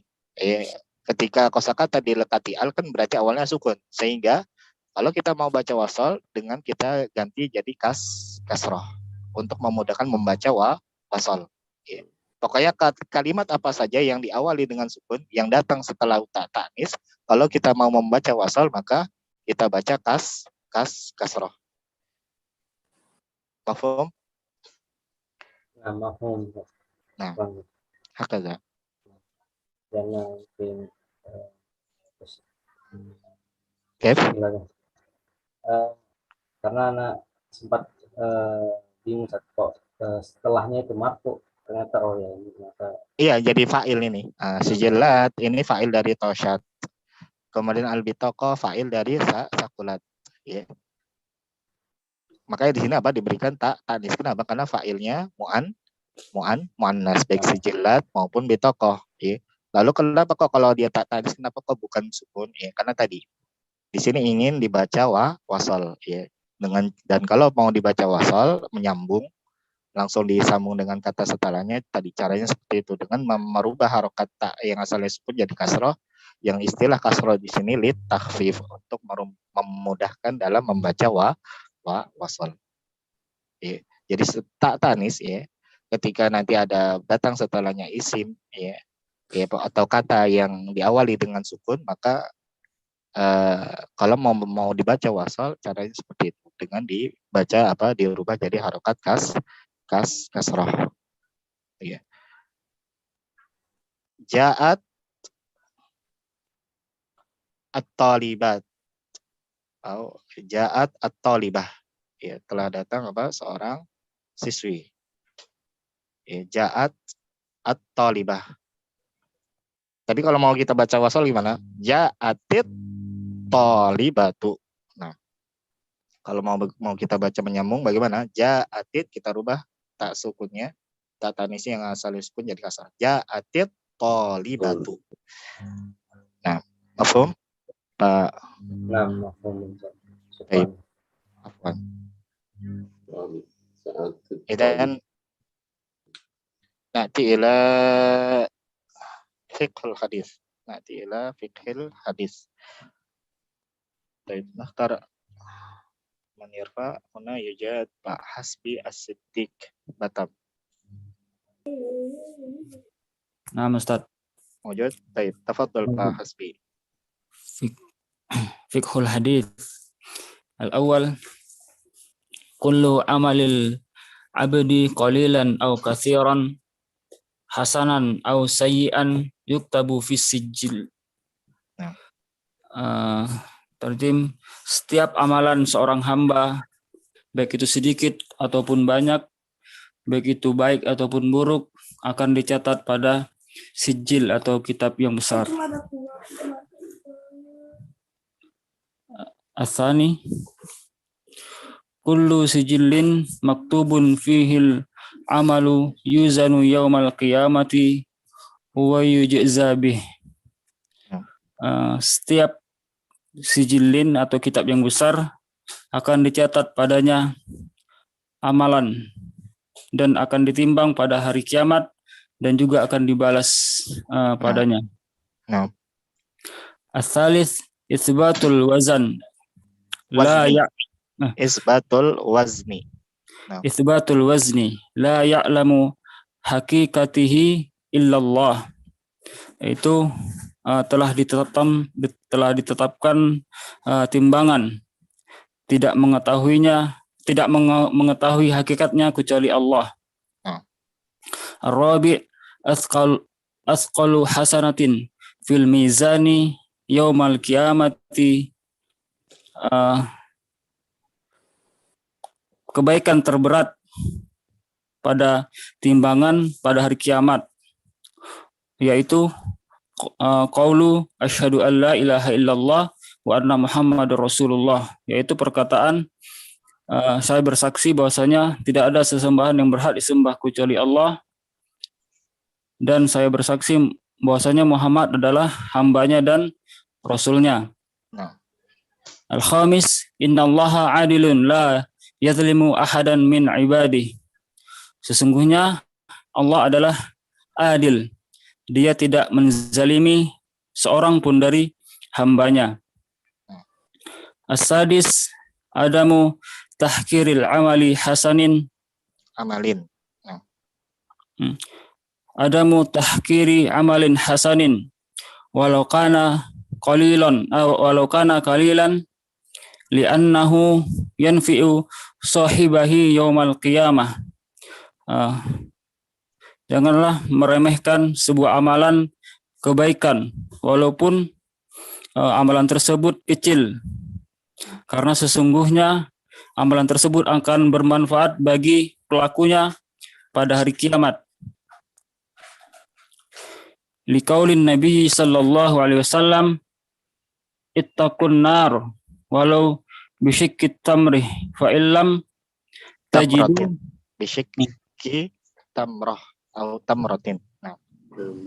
ketika kosakata dilekati al kan berarti awalnya sukun, sehingga kalau kita mau baca wasal dengan kita ganti jadi kasroh untuk memudahkan membaca wasal. Ya. Pokoknya kalimat apa saja yang diawali dengan sukun yang datang setelah tak tanis, kalau kita mau membaca wasal maka kita baca kasroh. Mafhum? Nah, mafhum. Nah, hakada. Dan yang karena anak sempat bingung kok setelahnya itu marfu, ternyata oh ya ini ternyata. Iya, jadi fa'il ini. Sijillat ini fa'il dari tosyat. Kemudian albitoko fa'il dari sakulat. Ya. Makanya di sini apa diberikan tanis. Kenapa? Karena fa'ilnya mu'annas baik sijillat maupun bitoko. Ya. Lalu kenapa kok kalau dia tak tanis, kenapa kok bukan sukun? Ya, karena tadi di sini ingin dibaca wasal. Ya. Dan kalau mau dibaca wasal menyambung langsung disambung dengan kata setelahnya, tadi caranya seperti itu dengan merubah harokat ta yang asalnya sukun jadi kasroh, yang istilah kasroh di sini lit takhfif untuk memudahkan dalam membaca wasal. Ya. Jadi tak tanis ya, ketika nanti ada datang setelahnya isim ya, atau kata yang diawali dengan sukun, maka kalau mau dibaca wasal caranya seperti itu dengan dibaca dirubah jadi harokat kasroh. Ya. Ja'at at-talibat atau ja'at at-talibah. Ya, telah datang seorang siswi. Ya, ja'at at-talibah. Tadi kalau mau kita baca wasal gimana? Ja'atit talibatu. Nah, kalau mau kita baca menyambung bagaimana? Ja'atit kita rubah tak sukunnya, tak tanisi yang asalnya sukun jadi kasar. Ja'atit talibatu. Nah, mafhum? Pak. Nah, mafhum. Baik. Afwan. Idan na'ti ila fiqhul hadis. Na'ti ila fiqhil hadis. Baik, nakhtar man yarfa huna yujad Pak Hasbi As-Siddiq Batam. نعم أستاذ. Wujud? Baik, tafadhal Pak Hasbi. فقه الحديث الأول كل عمل العبد قليلا أو كثيرا حسنا أو سيئا يكتب في السجل. Terjem, setiap amalan seorang hamba, baik itu sedikit ataupun banyak, baik itu baik ataupun buruk, akan dicatat pada sijil atau kitab yang besar. Asani, kullu sijillin maktubun fihil amalu yuzanu yaumal qiyamati wa yujza bih. Setiap sijillin atau kitab yang besar akan dicatat padanya amalan dan akan ditimbang pada hari kiamat dan juga akan dibalas padanya. As-salis isbatul wazan. Isbatul wazni. Isbatul wazni la ya'lamu hakikatihi illallah. Itu telah ditetapkan timbangan, tidak mengetahui hakikatnya kecuali Allah. Ar-rabi' asqalu hasanatin fil mizani yaumal qiyamati. Kebaikan terberat pada timbangan pada hari kiamat, yaitu qaulu asyhadu an la ilaha illallah wa anna muhammadar rasulullah, yaitu perkataan saya bersaksi bahwasanya tidak ada sesembahan yang berhak disembah kecuali Allah, dan saya bersaksi bahwasanya Muhammad adalah hambanya dan rasulnya. Al-khamis innallaha adilun la yazlimu ahadan min ibadih. Sesungguhnya Allah adalah adil, dia tidak menzalimi seorang pun dari hambanya. As-sadis adamu tahkiril amali hasanin amalin. Adamu tahkiri amalin hasanin walau kana qalilan li'annahu yanfi'u sahibahi yaumal qiyamah. Janganlah meremehkan sebuah amalan kebaikan walaupun amalan tersebut kecil, karena sesungguhnya amalan tersebut akan bermanfaat bagi pelakunya pada hari kiamat. Liqaulin Nabi sallallahu alaihi wasallam ittaqun nar walau bisyikki tamrih fa illam tajidu bisyikki tamrah atau tamratin.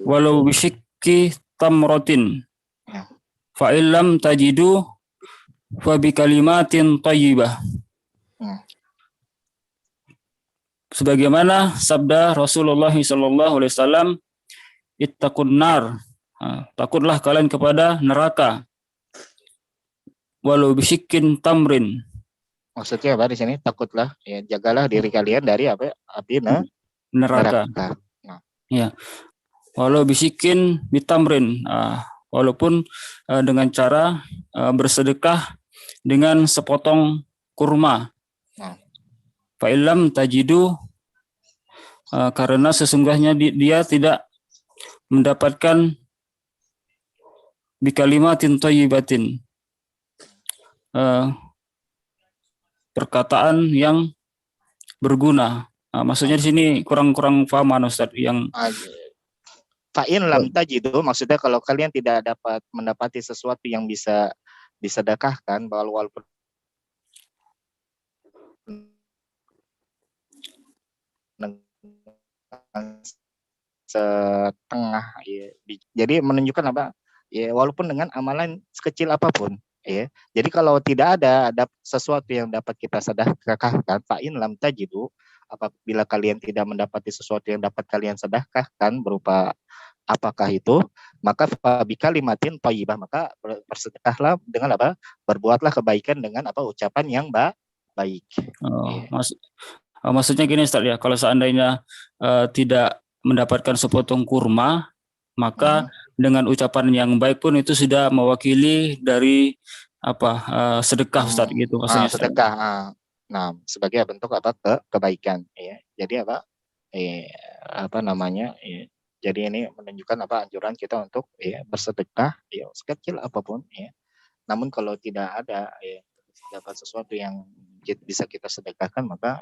Walau bisyikki tamratin fa illam tajidu fa bi kalimatin thayyibah. Sebagaimana sabda Rasulullah sallallahu alaihi wasallam, ittaqun nar, takutlah kalian kepada neraka, walau bisyikkin tamrin. Maksudnya apa di sini? Takutlah, ya, jagalah diri kalian dari apa? Api neraka. Ya, walau bisyikkin bitamrin, walaupun dengan cara bersedekah dengan sepotong kurma. Fa illam tajidu, karena sesungguhnya dia tidak mendapatkan bikalimatin thayyibatin, perkataan yang berguna. Maksudnya di sini kurang paham Ustaz yang fa'in lam tajidu, maksudnya kalau kalian tidak dapat mendapati sesuatu yang bisa disedekahkan, walaupun setengah, ya. Jadi menunjukkan apa? Ya, walaupun dengan amalan sekecil apapun, Ya. Jadi kalau tidak ada sesuatu yang dapat kita sedekahkan, fa in lam tajidu, apabila kalian tidak mendapati sesuatu yang dapat kalian sedekahkan berupa apakah itu, maka bi kalimatin thayyibah, maka bersedekahlah dengan apa? Berbuatlah kebaikan dengan apa? Ucapan yang baik. Maksudnya gini Ustaz ya, kalau seandainya tidak mendapatkan sepotong kurma, maka dengan ucapan yang baik pun itu sudah mewakili dari apa sedekah Ustaz gitu maksudnya. Sedekah. Nah, sebagai bentuk apa? Kebaikan ya. Jadi apa? Apa namanya? Jadi ini menunjukkan apa anjuran kita untuk bersedekah ya sekecil apapun ya. Namun kalau tidak ada dapat sesuatu yang bisa kita sedekahkan, maka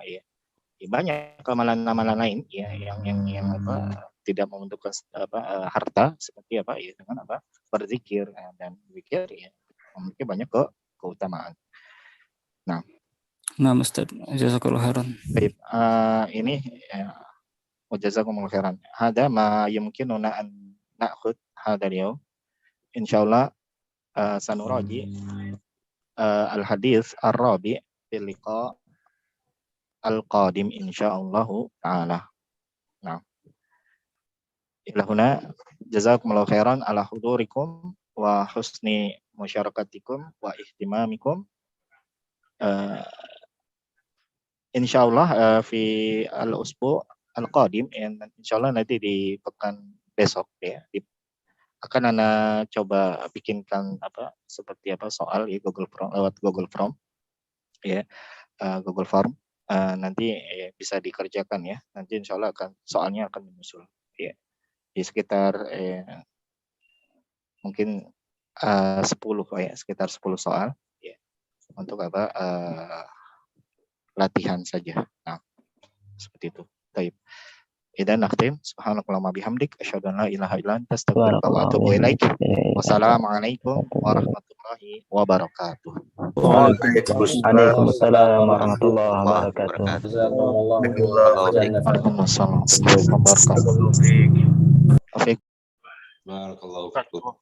banyak amalan-amalan lain ya yang apa tidak membutuhkan harta seperti apa ya dengan apa berzikir dan zikir ya memiliki banyak keutamaan. Nah, Ustaz, jazakallahu khairan. Baik, ini jazakumullahu khairan. Hada ma yumkinuna an na'khud hada al-yawm. Insyaallah sanuraji al-hadits ar-rabi' fil liqa al-qadim insyaallah taala. Nah, ilahuna jazakumullahu khairan ala hudurikum wa husni musyarakatikum wa ihtimamikum. Insyaallah fi al-usbu al-qadim, insyaallah nanti di pekan besok ya akan Ana coba bikinkan apa seperti apa soal ya Google Form, lewat Google Form ya Google Form. Nanti bisa dikerjakan ya. Nanti insya Allah soalnya akan menyusul ya. Di sekitar mungkin 10 ya, sekitar 10 soal ya. Untuk apa latihan saja. Nah, seperti itu. Baik. Idan nakhtim subhanakallahumma bihamdik asyhadu an la ilaha illa anta astaghfiruka wa atubu ilaik. Wassalamualaikum warahmatullahi wabarakatuh. Waalaikumsalam warahmatullahi wabarakatuh. Waalaikumsalam warahmatullahi wabarakatuh. Barakallahu fikum.